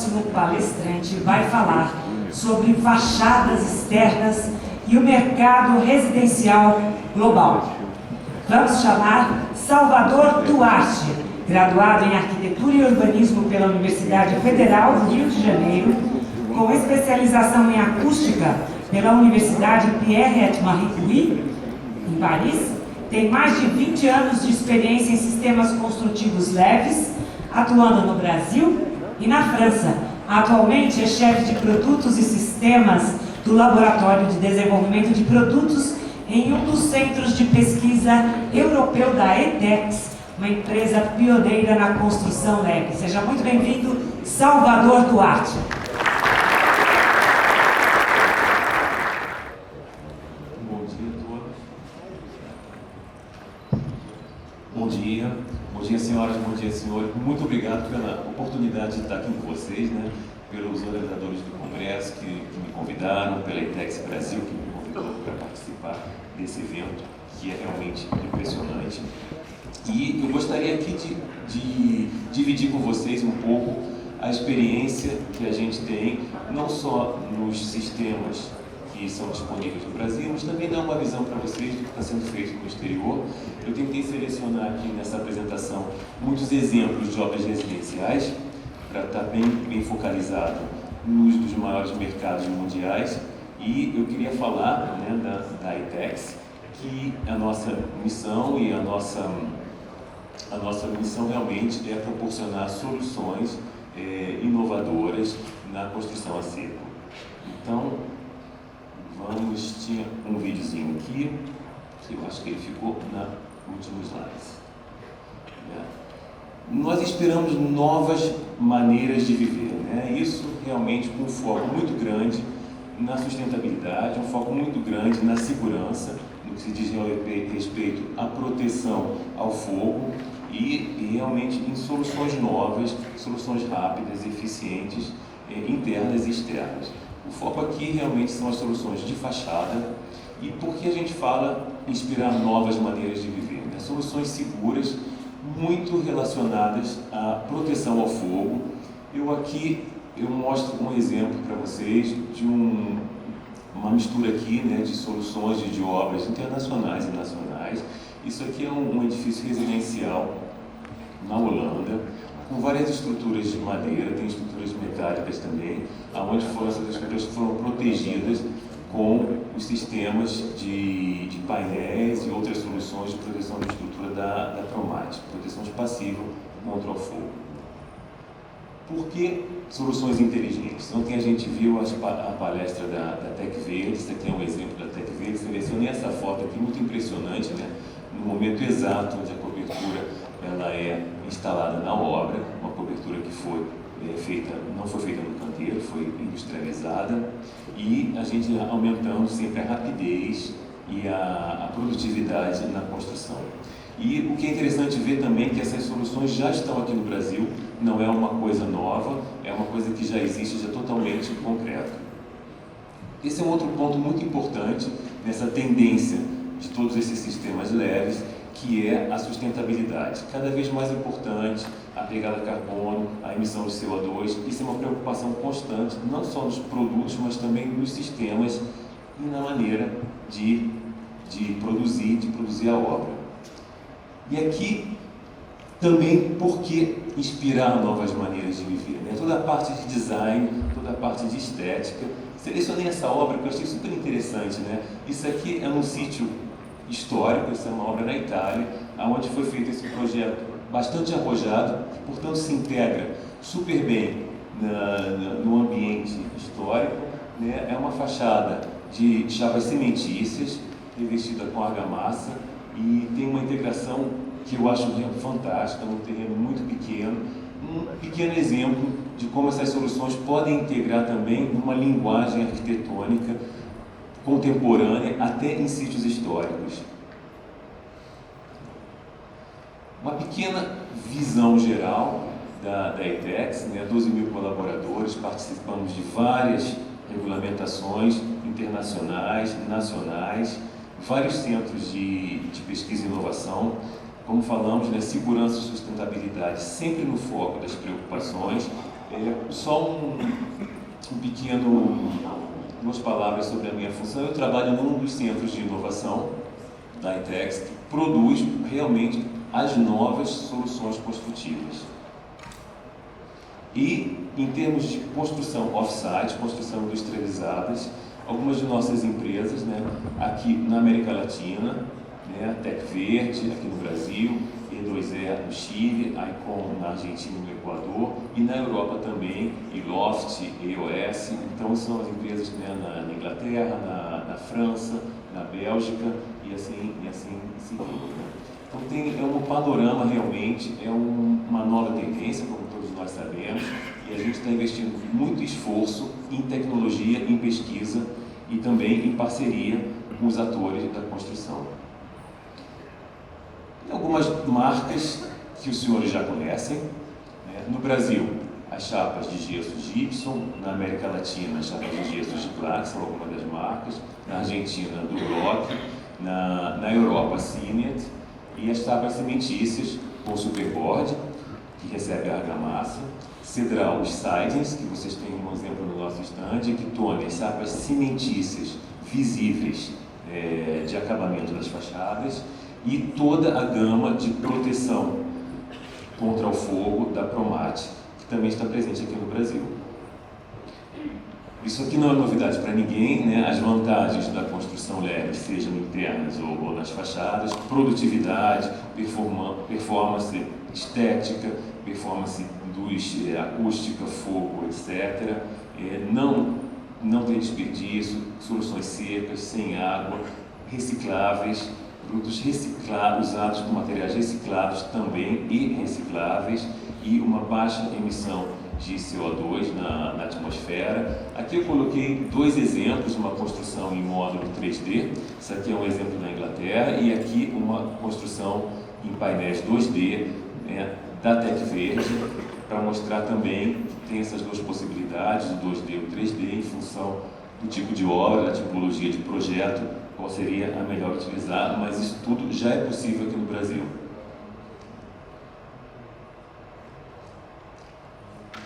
próximo palestrante vai falar sobre fachadas externas e o mercado residencial global. Vamos chamar Salvador Duarte, graduado em Arquitetura e Urbanismo pela Universidade Federal do Rio de Janeiro, com especialização em Acústica pela Universidade Pierre-et-Marie Curie, em Paris. Tem mais de 20 anos de experiência em sistemas construtivos leves, atuando no Brasil e na França. Atualmente é chefe de produtos e sistemas do Laboratório de Desenvolvimento de Produtos em um dos centros de pesquisa europeu da ETEX, uma empresa pioneira na construção leve. Seja muito bem-vindo, Salvador Duarte. Bom dia, senhoras, bom dia, senhores. Muito obrigado pela oportunidade de estar aqui com vocês, né? Pelos organizadores do congresso que me convidaram, pela ETEX Brasil que me convidou para participar desse evento, que é realmente impressionante. E eu gostaria aqui de dividir com vocês um pouco a experiência que a gente tem, não só nos sistemas que são disponíveis no Brasil, mas também dar uma visão para vocês do que está sendo feito no exterior. Eu tentei selecionar aqui nessa apresentação muitos exemplos de obras residenciais, para estar bem focalizado nos dos maiores mercados mundiais. E eu queria falar, né, da ETEX, que a nossa missão e a nossa missão realmente é proporcionar soluções inovadoras na construção a seco. Então, tinha um videozinho aqui, eu acho que ele ficou na última slide. Nós esperamos novas maneiras de viver, né? Isso realmente com um foco muito grande na sustentabilidade, um foco muito grande na segurança, no que se diz respeito à proteção ao fogo e realmente em soluções novas, soluções rápidas, eficientes, internas e externas. O foco aqui realmente são as soluções de fachada. E por que a gente fala em inspirar novas maneiras de viver, né? Soluções seguras, muito relacionadas à proteção ao fogo. Eu mostro um exemplo para vocês de uma mistura aqui, né, de soluções de obras internacionais e nacionais. Isso aqui é um edifício residencial na Holanda, com várias estruturas de madeira, tem estruturas metálicas também, onde essas estruturas foram protegidas com os sistemas de painéis e outras soluções de proteção de estrutura da Promat, proteção passiva contra o fogo. Por que soluções inteligentes? Ontem a gente viu a palestra da Tec Verde, esse aqui é um exemplo da Tec Verde, selecionei essa foto aqui, muito impressionante, né? No momento exato onde a cobertura ela é instalada na obra, uma cobertura que não foi feita no canteiro, foi industrializada, e a gente aumentando sempre a rapidez e a produtividade na construção. E o que é interessante ver também é que essas soluções já estão aqui no Brasil, não é uma coisa nova, é uma coisa que já existe, já totalmente concreta. Esse é um outro ponto muito importante nessa tendência de todos esses sistemas leves, que é a sustentabilidade. Cada vez mais importante a pegada de carbono, a emissão de CO2, isso é uma preocupação constante, não só nos produtos, mas também nos sistemas e na maneira de produzir a obra. E aqui também por que inspirar novas maneiras de viver, né? Toda a parte de design, toda a parte de estética. Selecionei essa obra que eu achei super interessante, né? Isso aqui é num sítio histórico, essa é uma obra na Itália, onde foi feito esse projeto bastante arrojado, que portanto se integra super bem no ambiente histórico, né? É uma fachada de chapas cimentícias, revestida com argamassa, e tem uma integração que eu acho fantástica, num terreno muito pequeno, um pequeno exemplo de como essas soluções podem integrar também uma linguagem arquitetônica contemporânea, até em sítios históricos. Uma pequena visão geral da ETEX, né? 12 mil colaboradores, participamos de várias regulamentações internacionais, nacionais, vários centros de pesquisa e inovação. Como falamos, né? Segurança e sustentabilidade sempre no foco das preocupações, Só duas palavras sobre a minha função. Eu trabalho num dos centros de inovação da ITEX, que produz realmente as novas soluções construtivas. E, em termos de construção off-site, construção industrializadas, algumas de nossas empresas, né, aqui na América Latina, né, Tec Verde, aqui no Brasil, E2E no Chile, Icon na Argentina e no Equador, e na Europa também, Loft, EOS. Então, são as empresas, né, na Inglaterra, na França, na Bélgica e assim seguindo. Então, é um panorama realmente, uma nova tendência, como todos nós sabemos, e a gente está investindo muito esforço em tecnologia, em pesquisa e também em parceria com os atores da construção. Tem algumas marcas que os senhores já conhecem, né? No Brasil, as chapas de gesso Gibson, na América Latina, as chapas de gesso de Clark, são algumas das marcas, na Argentina, do Bloch, na Europa, Cinet, e as chapas cimentícias com Superboard, que recebe a argamassa, Cedral, os sidings, que vocês têm um exemplo no nosso stand, Epitone, as chapas cimentícias visíveis de acabamento das fachadas, e toda a gama de proteção contra o fogo da Promate, que também está presente aqui no Brasil. Isso aqui não é novidade para ninguém, né? As vantagens da construção leve, sejam internas ou nas fachadas, produtividade, performance estética, performance acústica, fogo, etc. Não tem desperdício, soluções secas, sem água, recicláveis, produtos reciclados, usados com materiais reciclados também e recicláveis, e uma baixa emissão de CO2 na atmosfera. Aqui eu coloquei dois exemplos, uma construção em módulo 3D, isso aqui é um exemplo da Inglaterra, e aqui uma construção em painéis 2D, né, da Tec Verde, para mostrar também que tem essas duas possibilidades, o 2D e o 3D, em função do tipo de obra, da tipologia de projeto, qual seria a melhor utilizada, mas isso tudo já é possível aqui no Brasil.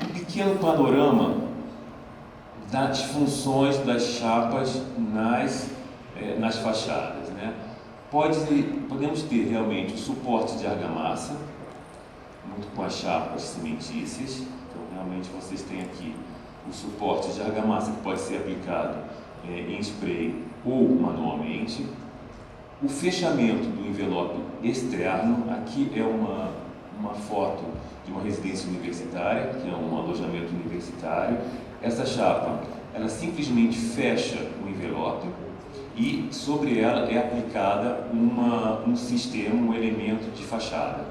Um pequeno panorama das funções das chapas nas fachadas, né? Podemos ter realmente o suporte de argamassa, junto com as chapas cimentícias. Então, realmente, vocês têm aqui o suporte de argamassa que pode ser aplicado em spray ou manualmente. O fechamento do envelope externo, aqui é uma foto de uma residência universitária, que é um alojamento universitário. Essa chapa, ela simplesmente fecha o envelope e sobre ela é aplicada um sistema, um elemento de fachada.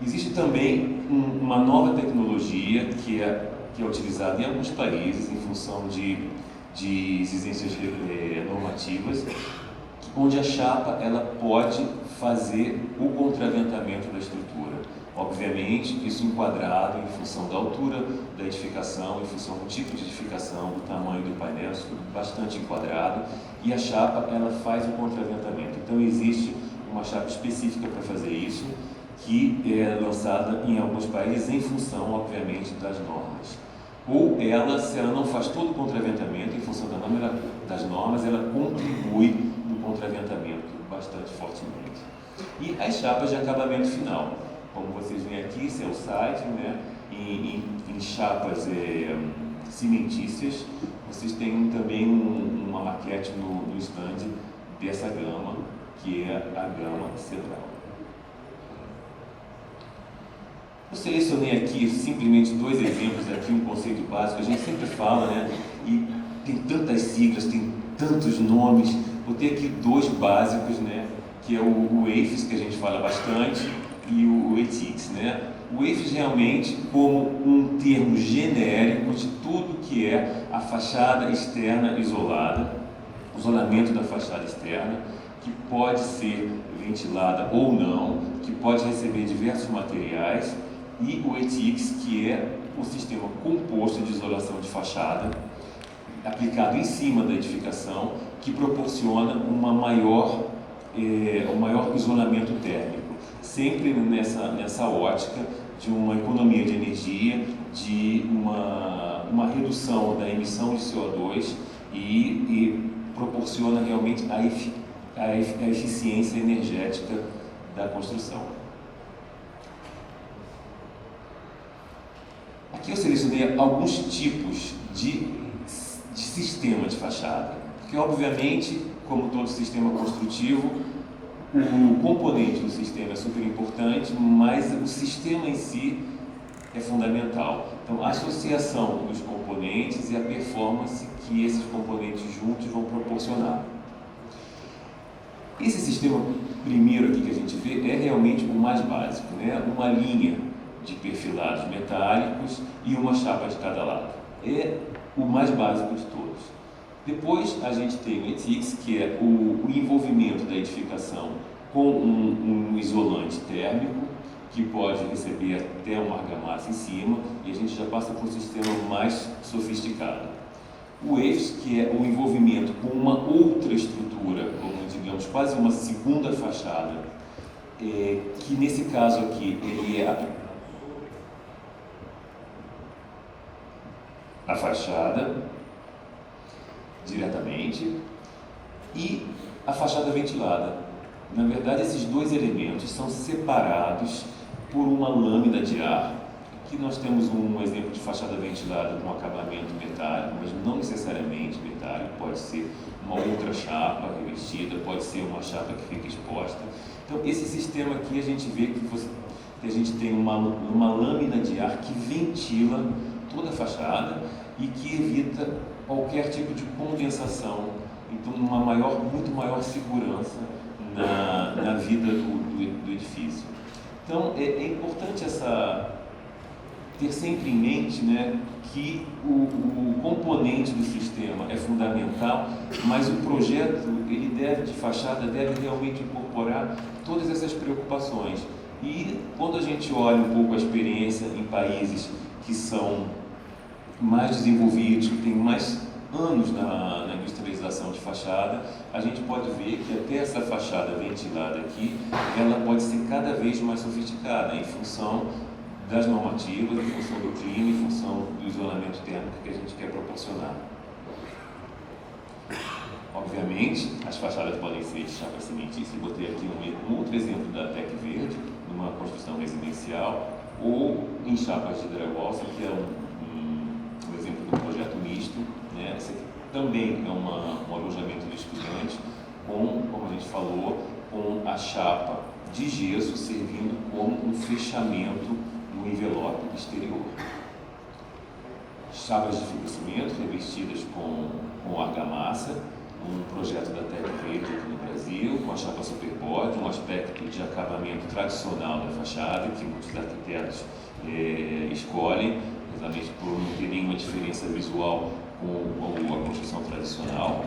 Existe também uma nova tecnologia que é utilizada em alguns países em função de exigências normativas, onde a chapa ela pode fazer o contraventamento da estrutura. Obviamente, isso enquadrado em função da altura da edificação, em função do tipo de edificação, do tamanho do painel, isso tudo bastante enquadrado, e a chapa ela faz o contraventamento. Então existe uma chapa específica para fazer isso, que é lançada em alguns países em função, obviamente, das normas. Ou ela, se ela não faz todo o contraventamento em função das normas, ela contribui no contraventamento bastante fortemente. E as chapas de acabamento final, como vocês veem aqui, esse é o site, né? Em chapas cimentícias, vocês têm também uma maquete no stand dessa gama, que é a gama Cedral. Eu selecionei aqui simplesmente dois exemplos, aqui um conceito básico, a gente sempre fala, né? E tem tantas siglas, tem tantos nomes. Vou ter aqui dois básicos, né? Que é o EIFS, que a gente fala bastante, e o ETICS, né? O EIFS realmente como um termo genérico de tudo que é a fachada externa isolada, o isolamento da fachada externa, que pode ser ventilada ou não, que pode receber diversos materiais, e o ETICS, que é o sistema composto de isolação de fachada, aplicado em cima da edificação, que proporciona um maior isolamento térmico, sempre nessa ótica de uma economia de energia de uma redução da emissão de CO2 e proporciona realmente a eficiência energética da construção. Aqui eu selecionei alguns tipos de sistema de fachada, porque obviamente, como todo sistema construtivo, o componente do sistema é super importante, mas o sistema em si é fundamental. Então, a associação dos componentes e a performance que esses componentes juntos vão proporcionar. Esse sistema primeiro aqui que a gente vê é realmente o mais básico, né? Uma linha de perfilados metálicos e uma chapa de cada lado. É o mais básico de todos. Depois a gente tem o ETICS, que é o envolvimento da edificação com um isolante térmico, que pode receber até uma argamassa em cima, e a gente já passa para um sistema mais sofisticado. O EIFS, que é o envolvimento com uma outra estrutura, como digamos quase uma segunda fachada, que nesse caso aqui ele é a fachada diretamente e a fachada ventilada. Na verdade, esses dois elementos são separados por uma lâmina de ar. Aqui nós temos um exemplo de fachada ventilada com acabamento metálico, mas não necessariamente metálico, pode ser uma outra chapa revestida, pode ser uma chapa que fica exposta. Então, esse sistema aqui a gente vê que a gente tem uma lâmina de ar que ventila toda a fachada e que evita qualquer tipo de condensação, então muito maior segurança na vida do edifício. Então é importante ter sempre em mente, né, que o componente do sistema é fundamental, mas o projeto de fachada deve realmente incorporar todas essas preocupações. E quando a gente olha um pouco a experiência em países que são mais desenvolvidos, que têm mais anos na industrialização de fachada, a gente pode ver que até essa fachada ventilada aqui, ela pode ser cada vez mais sofisticada em função das normativas, em função do clima, em função do isolamento térmico que a gente quer proporcionar. Obviamente, as fachadas podem ser de chapa cimentícia. Eu botei aqui um outro exemplo da Tec Verde, numa construção residencial, ou em chapas de drywall, que é um exemplo de um projeto misto, né? Esse aqui também é um alojamento de estudante, como a gente falou, com a chapa de gesso servindo como um fechamento no envelope exterior. Chapas de fibrocimento revestidas com argamassa, um projeto da Tec Verde aqui no Brasil, com a chapa superboard, um aspecto de acabamento tradicional da fachada, que muitos arquitetos escolhem, exatamente por não ter nenhuma diferença visual com a construção tradicional.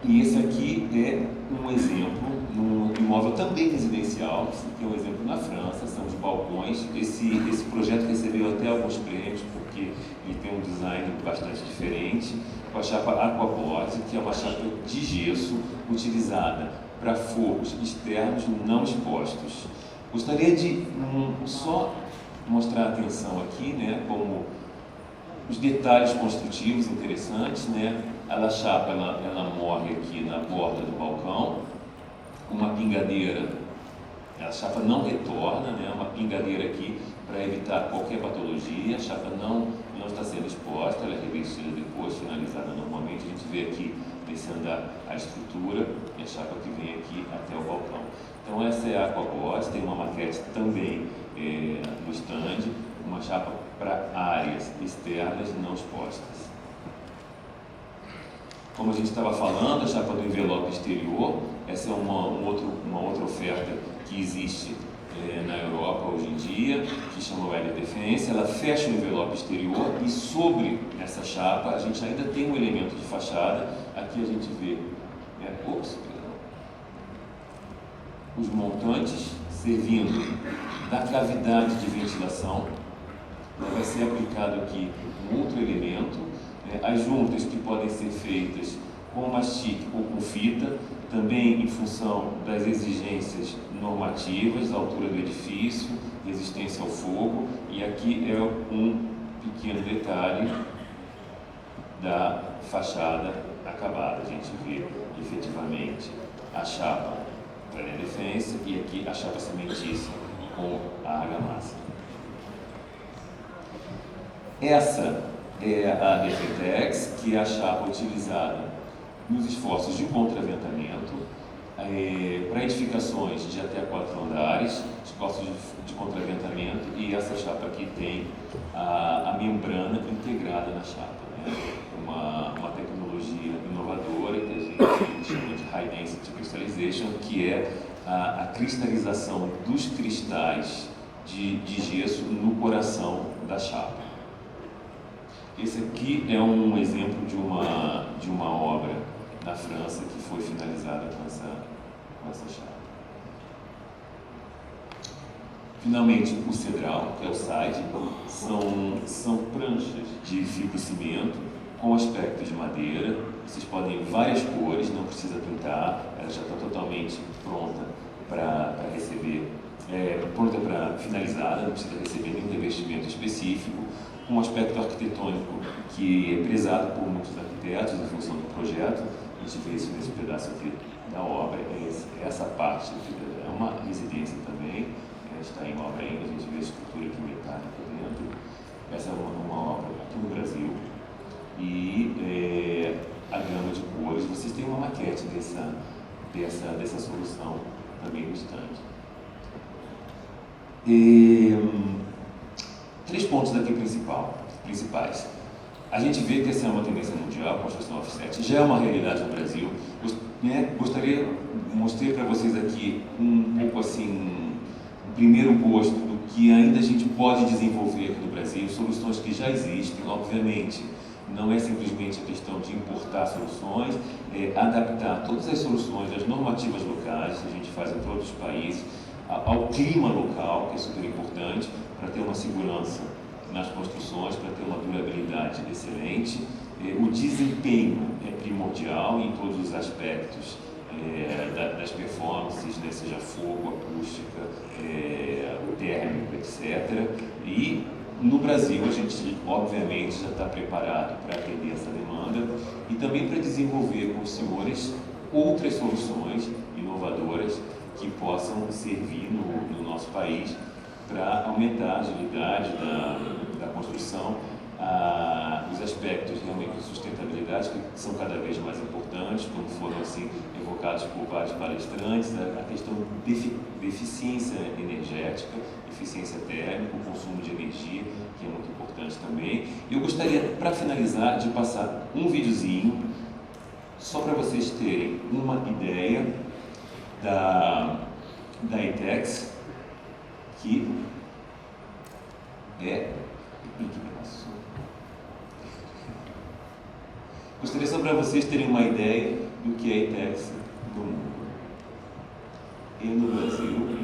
E esse aqui é um exemplo, num imóvel também residencial, que é um exemplo na França, são os balcões. Esse projeto recebeu até alguns prêmios, porque ele tem um design bastante diferente, com a chapa Aquaboard, que é uma chapa de gesso utilizada para forros externos não expostos. Gostaria de só mostrar a atenção aqui, né, como os detalhes construtivos interessantes, né? A chapa ela morre aqui na borda do balcão, uma pingadeira, a chapa não retorna, né? Uma pingadeira aqui para evitar qualquer patologia, a chapa não está sendo exposta, ela é revestida depois, finalizada normalmente. A gente vê aqui nesse andar a estrutura e a chapa que vem aqui até o balcão. Então essa é a Aquaboard, tem uma maquete também no stand, uma chapa para áreas externas não expostas. Como a gente estava falando, a chapa do envelope exterior, essa é uma outra oferta que existe na Europa hoje em dia, que chama Well Defense. Ela fecha o envelope exterior e sobre essa chapa a gente ainda tem um elemento de fachada. Aqui a gente vê os montantes servindo da cavidade de ventilação. Vai ser aplicado aqui um outro elemento, as juntas que podem ser feitas com mastic ou com fita, também em função das exigências normativas, altura do edifício, resistência ao fogo, e aqui é um pequeno detalhe da fachada acabada. A gente vê efetivamente a chapa Plena Defense e aqui a chapa cimentícia com a argamassa. Essa é a Defentex, que é a chapa utilizada nos esforços de contraventamento para edificações de até 4 andares, esforços de contraventamento, e essa chapa aqui tem a membrana integrada na chapa, né? Uma tecnologia inovadora que a gente chama de High Density Crystallization, que é a cristalização dos cristais de gesso no coração da chapa. Esse aqui é um exemplo de uma obra na França que foi finalizada com essa chapa. Finalmente, o cedral, que é o side, são pranchas de fibrocimento com aspecto de madeira. Vocês podem várias cores, não precisa pintar, ela já está totalmente pronta para receber, pronta para finalizada, não precisa receber nenhum revestimento específico, com um aspecto arquitetônico que é prezado por muitos arquitetos em função do projeto. A gente vê isso nesse pedaço aqui da obra. Essa parte aqui é uma residência também, está em obra ainda, a gente vê a estrutura aqui metálica dentro. Essa é uma obra aqui no Brasil. E a gama de cores, vocês têm uma maquete dessa solução também no stand. 3 pontos aqui principais. A gente vê que essa é uma tendência mundial, a construção offset, já é uma realidade no Brasil. Mostrei para vocês aqui um pouco assim, um primeiro gosto do que ainda a gente pode desenvolver aqui no Brasil, soluções que já existem, obviamente. Não é simplesmente a questão de importar soluções, é adaptar todas as soluções às normativas locais, que a gente faz em todos os países, ao clima local, que é super importante, para ter uma segurança nas construções, para ter uma durabilidade excelente. O desempenho é primordial em todos os aspectos das performances, né, seja fogo, acústica, o térmico, etc. E no Brasil a gente obviamente já está preparado para atender essa demanda e também para desenvolver com os senhores outras soluções inovadoras que possam servir no nosso país para aumentar a agilidade da construção, os aspectos realmente de sustentabilidade que são cada vez mais importantes, como foram assim evocados por vários palestrantes, a questão de eficiência energética, eficiência térmica, o consumo de energia, que é muito importante também. Eu gostaria, para finalizar, de passar um videozinho, só para vocês terem uma ideia da ETEX, que é gostaria só para vocês terem uma ideia do que é a ETEX no mundo. E no Brasil,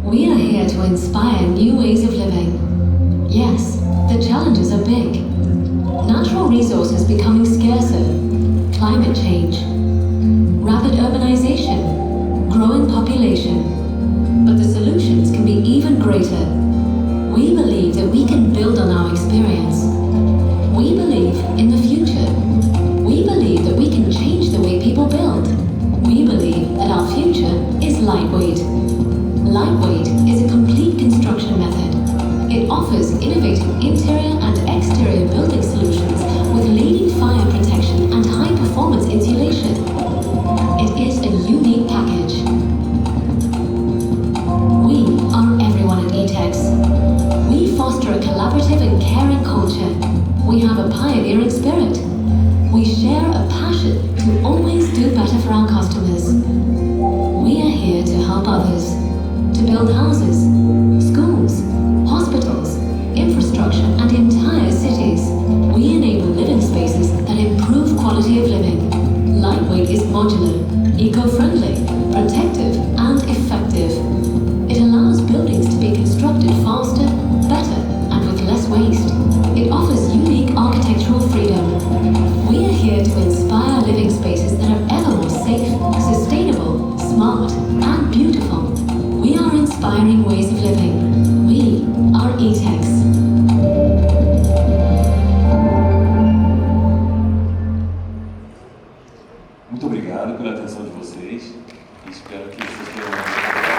We are here to inspire new ways of living. Yes, the challenges are big. Natural resources becoming scarcer, climate change, rapid urbanization, growing population. But the solutions can be even greater. We believe that we can build on our experience. We believe in the future. We believe that we can change the way people build. We believe that our future is lightweight. Lightweight is a complete construction method interior and exterior building solutions with leading fire protection and high-performance insulation. It is a unique package. We are everyone at ETEX. We foster a collaborative and caring culture. We have a pioneering spirit. We share a passion to always do better for our customers. We are here to help others, to build houses, schools, hospitals, infrastructure, and entire cities. We enable living spaces that improve quality of living. Lightweight is modular, eco-friendly, protective, and effective. It allows buildings to be constructed faster, better, and with less waste. It offers unique architectural freedom. We are here to inspire living spaces that are ever more safe, sustainable, smart, and beautiful. We are inspiring ways of living. We are ETEX. Muito obrigado pela atenção de vocês e espero que vocês tenham